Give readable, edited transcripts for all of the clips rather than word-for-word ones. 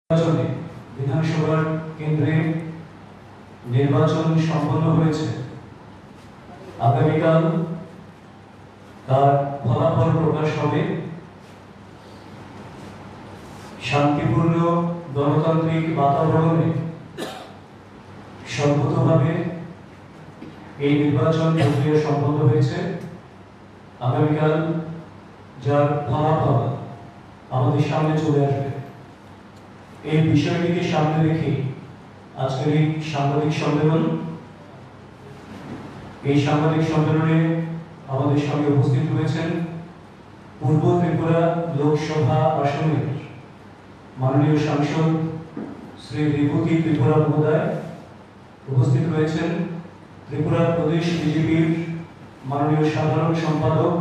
নির্বাচনে বিধানসভার কেন্দ্রে নির্বাচন সম্পন্ন হয়েছে। আগামীকাল তার ফলাফল প্রকাশ হবে। শান্তিপূর্ণ গণতান্ত্রিক বাতাবরণে সর্বতোভাবে এই নির্বাচন প্রক্রিয়া সম্পন্ন হয়েছে। আগামীকাল যার ফলাফল আমাদের সামনে চলে আসবে, এই বিষয়টিকে সামনে রেখে আজকের এই সাংবাদিক সম্মেলন। এই সাংবাদিক সম্মেলনে আমাদের সঙ্গে উপস্থিত হয়েছেন পূর্ব ত্রিপুরা লোকসভা আসনের মাননীয় সাংসদ শ্রী বিভূতি ত্রিপুরা মহোদয়, উপস্থিত হয়েছেন ত্রিপুরা প্রদেশ বিজেপির মাননীয় সাধারণ সম্পাদক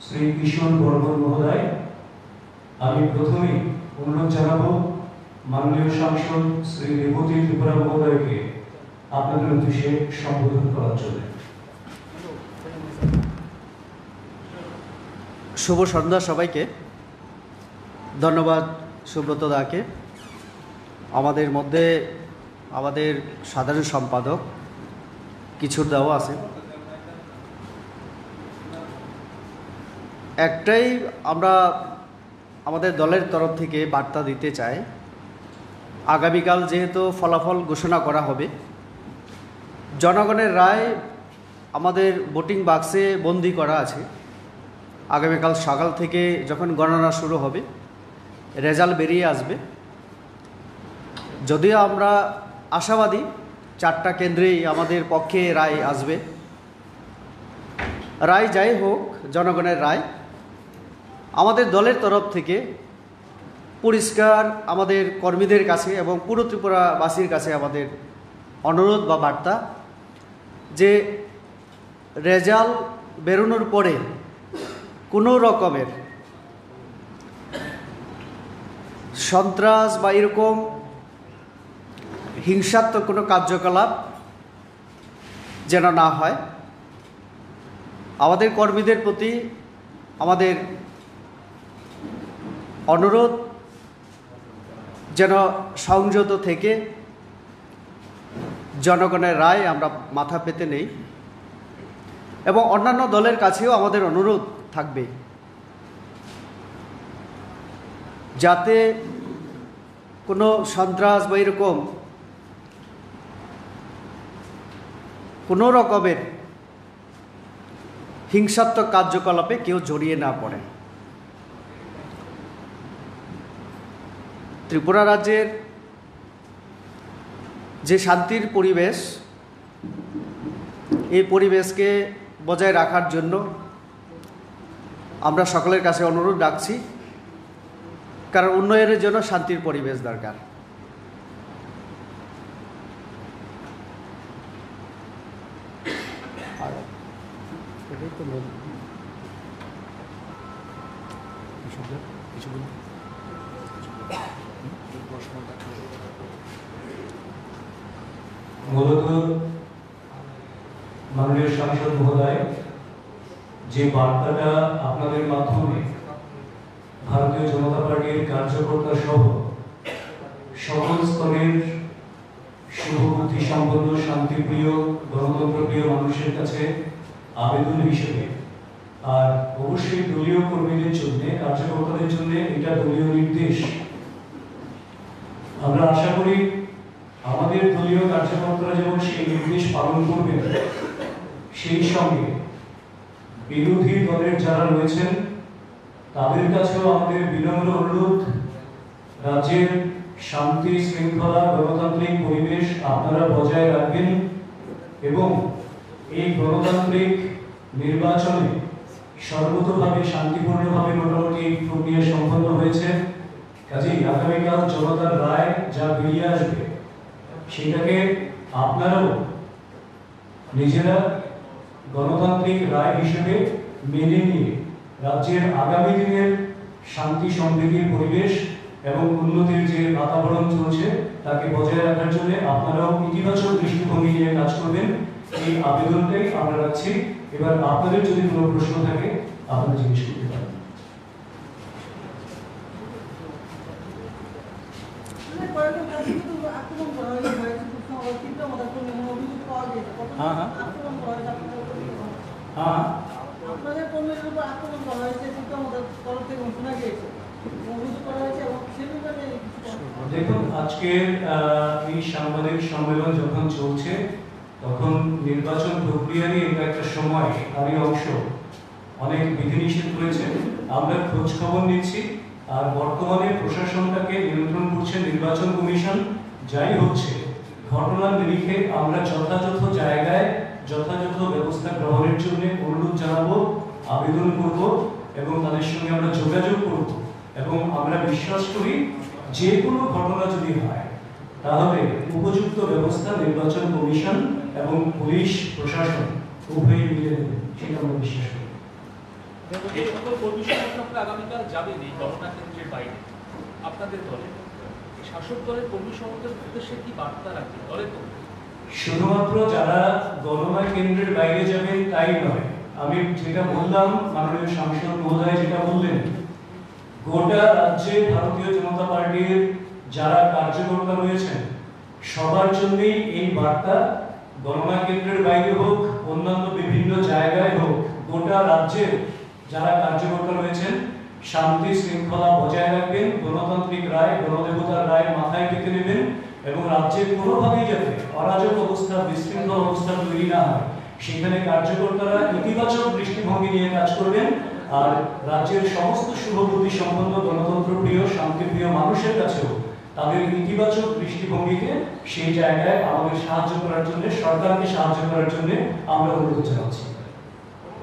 শ্রী কিশোর বর্মন মহোদয়। আমি প্রথমেই অনুরোধ জানাবো মাননীয় সাংসদ শ্রী বিভূতি ত্রিপুরা মহোদয়কে আপনাদের উদ্দেশ্যে সম্বোধন করার জন্য। শুভ সন্ধ্যা সবাইকে। ধন্যবাদ সুব্রত দাকে। আমাদের মধ্যে আমাদের সাধারণ সম্পাদক কিশোর দাও আছে। একটাই আমরা আমাদের দলের তরফ থেকে বার্তা দিতে চাই, আগামীকাল যেহেতু ফলাফল ঘোষণা করা হবে, জনগণের রায় আমাদের ভোটিং বাক্সে বন্দি করা আছে। আগামীকাল সকাল থেকে যখন গণনা শুরু হবে, রেজাল্ট বেরিয়ে আসবে। যদিও আমরা আশাবাদী 4টা কেন্দ্রেই আমাদের পক্ষে রায় আসবে। রায় যাই হোক, জনগণের রায়। আমাদের দলের তরফ থেকে পরিষ্কার আমাদের কর্মীদের কাছে এবং পুরো ত্রিপুরাবাসীর কাছে আমাদের অনুরোধ বা বার্তা যে রেজাল্ট বেরোনোর পরে কোনো রকমের সন্ত্রাস বা এরকম হিংসাত্মক কোনো কার্যকলাপ যেন না হয়। আমাদের কর্মীদের প্রতি আমাদের অনুরোধ যেন সংযত থেকে জনগণের রায় আমরা মাথা পেতে নেই। এবং অন্যান্য দলের কাছেও আমাদের অনুরোধ থাকবে যাতে কোনো সন্ত্রাস বা এরকম কোনো রকমের হিংসাত্মক কার্যকলাপে কেউ জড়িয়ে না পড়ে। ত্রিপুরা রাজ্যের যে শান্তির পরিবেশ, এই পরিবেশকে বজায় রাখার জন্য আমরা সকলের কাছে অনুরোধ রাখছি, কারণ উন্নয়নের জন্য শান্তির পরিবেশ দরকার। মূলত মাননীয় সাংসদ মহোদয় যে বার্তাটা আপনাদের মাধ্যমে ভারতীয় জনতা পার্টির কার্যকর্তা সহ সকল স্তরের শুভবুদ্ধি সম্পন্ন শান্তিপ্রিয় গণতন্ত্রপ্রিয় মানুষের কাছে আবেদন হিসেবে, আর অবশ্যই দলীয় কর্মীদের জন্য, কার্যকর্তাদের জন্য এটা দলীয় নির্দেশ। আমরা আশা করি আমাদের দলীয় কার্যকর্তারা যেমন সেই নির্দেশ পালন করবেন, সেই সঙ্গে বিরোধী দলের যারা রয়েছেন তাদের কাছেও আমাদের বিনম্র অনুরোধ, রাজ্যের শান্তি শৃঙ্খলা গণতান্ত্রিক পরিবেশ আপনারা বজায় রাখবেন এবং এই গণতান্ত্রিক নির্বাচনে সর্বতোভাবে শান্তিপূর্ণভাবে মোটামুটি প্রক্রিয়া সম্পন্ন হয়েছে। কাজেই আগামীকাল জনতার রায় যা বেরিয়ে আসবে সেটাকে আপনারাও নিজেরা গণতান্ত্রিক রায় হিসেবে মেনে নিয়ে রাজ্যের আগামী দিনের শান্তি সমৃদ্ধির পরিবেশ এবং উন্নতির যে বাতাবরণ চলছে তাকে বজায় রাখার জন্য আপনারাও ইতিবাচক দৃষ্টিভঙ্গি নিয়ে কাজ করবেন, এই আবেদনটাই আমরা রাখছি। এবার আপনাদের যদি কোনো প্রশ্ন থাকে আপনারা জিজ্ঞেস করতে পারেন। হ্যাঁ হ্যাঁ হ্যাঁ আপনাদের কর্মীদের উপর আক্রমণ করা হয়েছে, কিন্তু আমাদের তরফ থেকে শোনা গিয়েছে, অভিযোগ করা হয়েছে এবং সে ব্যাপারে দেখুন, আজকের এই সাংবাদিক সম্মেলন যখন চলছে তখন নির্বাচন প্রক্রিয়ারই এটা একটা সময়, তারই অংশ। অনেক বিধিনিষেধ রয়েছে, আমরা খোঁজ খবর নিচ্ছি। আর বর্তমানে প্রশাসনটাকে নিয়ন্ত্রণ করছে নির্বাচন কমিশন। যাই হচ্ছে ঘটনার নিরিখে আমরা যথাযথ জায়গায় যথাযথ ব্যবস্থা গ্রহণের জন্য অনুরোধ জানাবো, আবেদন করব এবং তাদের সঙ্গে আমরা যোগাযোগ করব। এবং আমরা বিশ্বাস করি যে কোনো ঘটনা যদি হয় তাহলে উপযুক্ত ব্যবস্থা নির্বাচন কমিশন এবং পুলিশ প্রশাসন উভয়ই মিলে দেবে, সেটা আমরা বিশ্বাস করি। এই সকল কর্মী সমর্থকরা আগামীকাল যাবেন এই গণনা কেন্দ্রের বাইরে আপনাদের দলে, শাসক দলের কর্মী সমর্থকদের উদ্দেশ্যে কি বার্তা রাখবেন দলের তো? শুধুমাত্র যারা গণনা কেন্দ্রের বাইরে যাবেন তাই নয়, আমি যেটা বললাম, মাননীয় সাংসদ মহোদয় যেটা বললেন, গোটা রাজ্যে ভারতীয় জনতা পার্টির যারা কার্যকর্তা রয়েছেন সবার জন্যই এই বার্তা। গণনা কেন্দ্রের বাইরে হোক, অন্যান্য বিভিন্ন জায়গায় হোক, গোটা রাজ্যের যারা কার্যকর্তা রয়েছেন শান্তি শৃঙ্খলা বজায় রাখবেন, গণতান্ত্রিক রায়, গণদেবতার রায় মাথায় রেখে নেবেন এবং রাজ্যে কোনোভাবেই যাতে অরাজক অবস্থা, বিশৃঙ্খল অবস্থা তৈরি না হয় সেখানে কার্যকর্তারা ইতিবাচক দৃষ্টিভঙ্গি নিয়ে কাজ করবেন। আর রাজ্যের সমস্ত শুভবুদ্ধি সম্পন্ন গণতন্ত্র প্রিয় শান্তিপ্রিয় মানুষের কাছেও তাদের ইতিবাচক দৃষ্টিভঙ্গিকে সেই জায়গায় আমাদের সাহায্য করার জন্য, সরকারকে সাহায্য করার জন্য আমরা অনুরোধ জানাচ্ছি।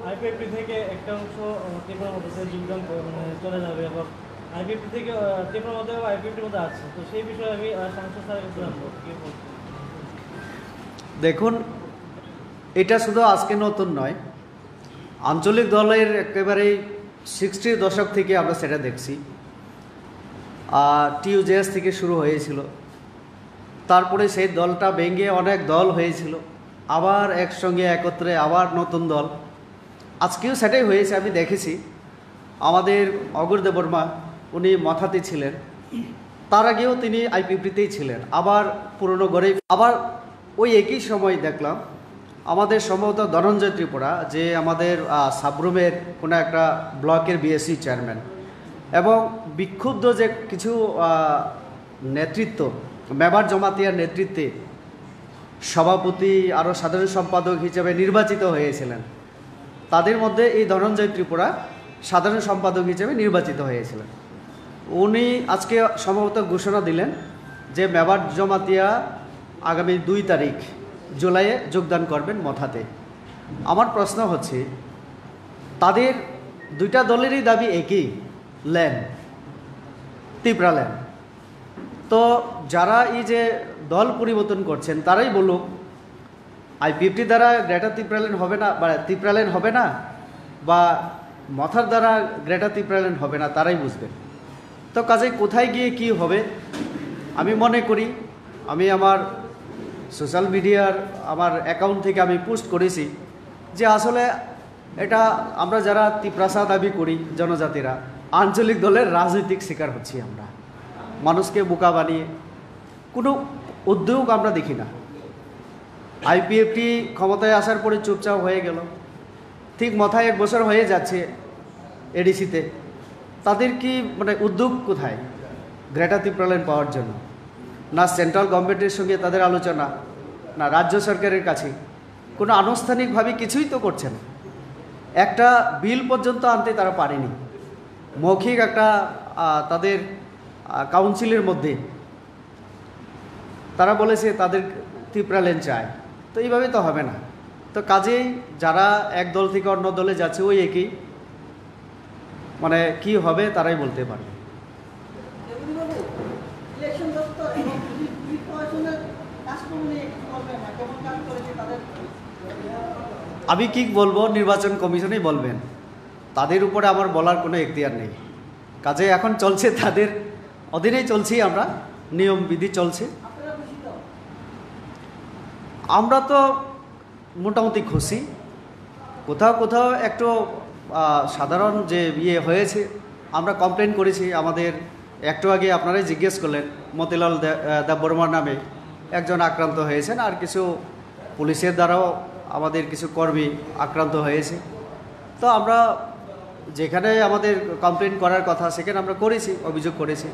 আইপিএফটি থেকে একটা অংশ ত্রিপুরার মধ্যে যোগদান চলে যাবে এবং আইপিএফটি থেকে ত্রিপুরার মধ্যে আইপিএফটির মধ্যে আছে, তো সেই বিষয়ে আমি সাংসদ স্যারের কাছে জানবো কি বলছি। দেখুন, এটা শুধু আজকে নতুন নয়, আঞ্চলিক দলের একেবারেই 60-র দশক থেকে আমরা সেটা দেখছি। টিইউজেএস থেকে শুরু হয়েছিল, তারপরে সেই দলটা ভেঙে অনেক দল হয়েছিল, আবার একসঙ্গে একত্রে আবার নতুন দল। আজকেও সেটাই হয়েছে, আমি দেখেছি। আমাদের অগর দেববর্মা উনি মাথাতে ছিলেন, তার আগেও তিনি আইপিএফটিতেই ছিলেন, আবার পুরনো গড়ে আবার ওই একই সময় দেখলাম আমাদের সম্ভবত ধনঞ্জয় ত্রিপুরা, যে আমাদের সাবরুমের কোনো একটা ব্লকের বিএসসি চেয়ারম্যান, এবং বিক্ষুব্ধ যে কিছু নেতৃত্ব, মেবার জমাতিয়ার নেতৃত্বে সভাপতি আরও সাধারণ সম্পাদক হিসেবে নির্বাচিত হয়েছিলেন, তাদের মধ্যে এই ধনঞ্জয় ত্রিপুরা সাধারণ সম্পাদক হিসেবে নির্বাচিত হয়েছিলেন। উনি আজকে সম্ভবত ঘোষণা দিলেন যে মেবার জমাতিয়া আগামী 2 তারিখ জুলাইয়ে যোগদান করবেন মথাতে। আমার প্রশ্ন হচ্ছে, তাদের দুইটা দলেরই দাবি একই, ল্যান্ড, ত্রিপুরা ল্যান্ড। তো যারা এই যে দল পরিবর্তন করছেন তারাই বলুক আইপিএফটি দ্বারা গ্রেটার ত্রিপুরা ল্যান্ড হবে না, বা ত্রিপুরা ল্যান্ড হবে না, বা মথার দ্বারা গ্রেটার ত্রিপুরা ল্যান্ড হবে না, তারাই বুঝবেন। তো কাজে কোথায় গিয়ে কি হবে, আমি মনে করি, আমি আমার সোশ্যাল মিডিয়ার আমার অ্যাকাউন্ট থেকে আমি পোস্ট করেছি যে আসলে এটা আমরা যারা ত্রিপ্রাসা দাবি করি জনজাতিরা, আঞ্চলিক দলের রাজনৈতিক শিকার হচ্ছি আমরা। মানুষকে বোকা বানিয়ে কোনো উদ্যোগ আমরা দেখি না। আইপিএফটি ক্ষমতায় আসার পরে চুপচাপ হয়ে গেল, ঠিক মাথায় 1 বছর হয়ে যাচ্ছে এডিসিতে, তাদের কি মানে উদ্যোগ কোথায় গ্রেটার ত্রিপুরা ল্যান্ড পাওয়ার জন্য? না সেন্ট্রাল গভর্নমেন্টের সঙ্গে তাদের আলোচনা, না রাজ্য সরকারের কাছে কোনো আনুষ্ঠানিকভাবে কিছুই তো করছে না। একটা বিল পর্যন্ত আনতে তারা পারেনি। মৌখিক একটা তাদের কাউন্সিলের মধ্যে তারা বলেছে তাদের ত্রিপুরা ল্যান্ড চায়, তো এইভাবে তো হবে না। তো কাজেই যারা এক দল থেকে অন্য দলে যাচ্ছে ওই একই, মানে কি হবে তারাই বলতে পারে। ইলেকশন দপ্তর এবং পুলিশ প্রশাসনের কাজকর্ম নিয়ে কিছু বলবেন না, কেমন কাজ করেছে তাদের? আমি কি বলবো, নির্বাচন কমিশনই বলবেন, তাদের উপরে আমার বলার কোনো এখতিয়ার নেই। কাজে এখন চলছে, তাদের অধীনেই চলছি আমরা, নিয়ম বিধি চলছে। আপনারা খুশি তো? আমরা তো মোটামুটি খুশি। কোথাও কোথাও একটু সাধারণ যে হয়েছে, আমরা কমপ্লেন করেছি আমাদের একটু আগে আপনারাই জিজ্ঞেস করলেন মতিলাল দেববর্মা নামে একজন আক্রান্ত হয়েছেন, আর কিছু পুলিশের দ্বারাও আমাদের কিছু কর্মী আক্রান্ত হয়েছে। তো আমরা যেখানে আমাদের কমপ্লেন করার কথা সেখানে আমরা করেছি, অভিযোগ করেছি।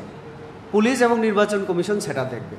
পুলিশ এবং নির্বাচন কমিশন সেটা দেখবে।